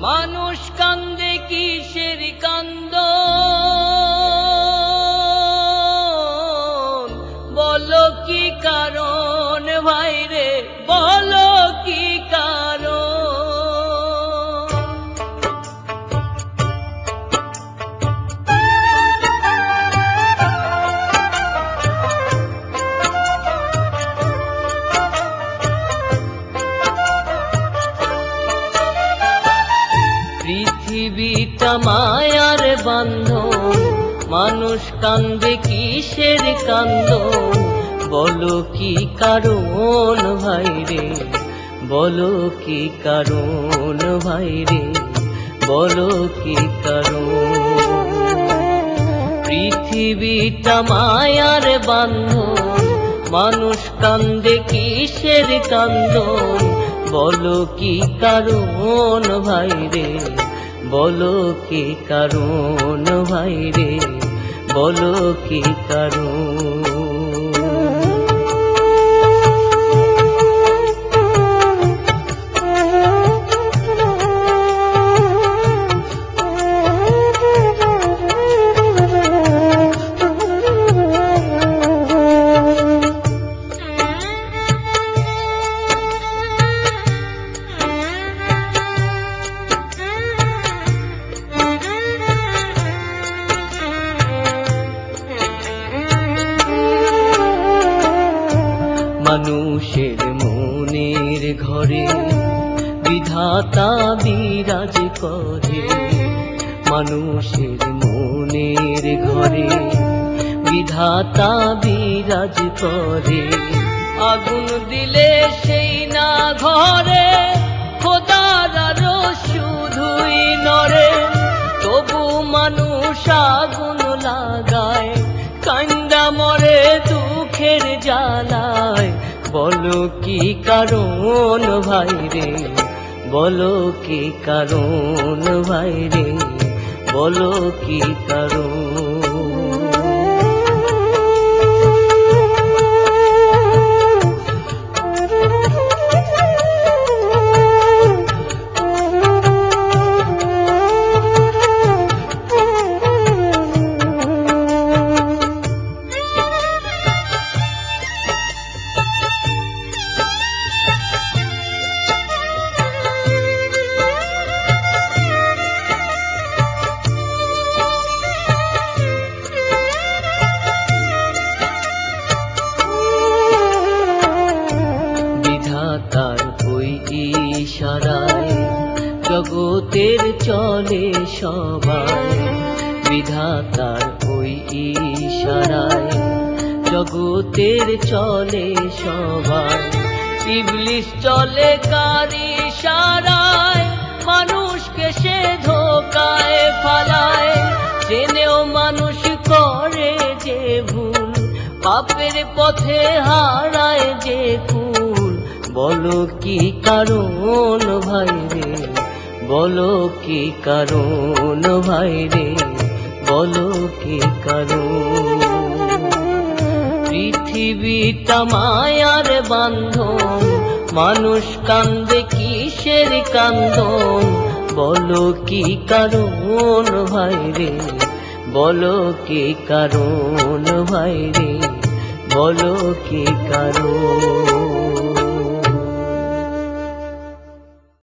মানুষ কান্দে কিসের কান্দ বলো কি কারণ ভাই রে বলো কি কারণ পৃথিবীটা মায়ার বান্ধন মানুষ কান্দে কিসের কান্দন বলো কি কারণ ভাই রে বলো কি কারণ ভাই রে বলো কি কারণ পৃথিবীটা মায়ার বান্ধন মানুষ কান্দে কিসের কান্দন বলো কি কারণ ভাই রে বলো কি কারণ ভাই রে বলো কি কারণ মানুষের মনের ঘরে বিধাতা বিরাজ করে মানুষের মনের ঘরে বিধাতা বিরাজ করে আগুন দিলে সেই না ঘরে খোদার আরো শুধুই নরে তবু মানুষ আগুন লাগায় কান্দা মরে দুঃখের জ্বালায় বলো কি কারণ ভাই রে বলো কি কারণ ভাই রে বলো কি কারণ তার ওই ইশারায় জগতের চলে সবাই বিধাতার ওই ইশারায় জগতের চলে সবাই ইবলিস চলে কার ইশারায় মানুষকে সে ধোকায় ফালায় জেনেও মানুষ করে যে ভুল পাপের পথে হারায় যে কুল বলো কি কারণ ভাই রে বলো কি কারণ ভাই রে বলো কি কারণ পৃথিবীটা মায়ার বান্ধন মানুষ কান্দে কিসের কান্দন বলো কি কারণ ভাই রে বলো কি কারণ ভাই রে বলো কি কারণ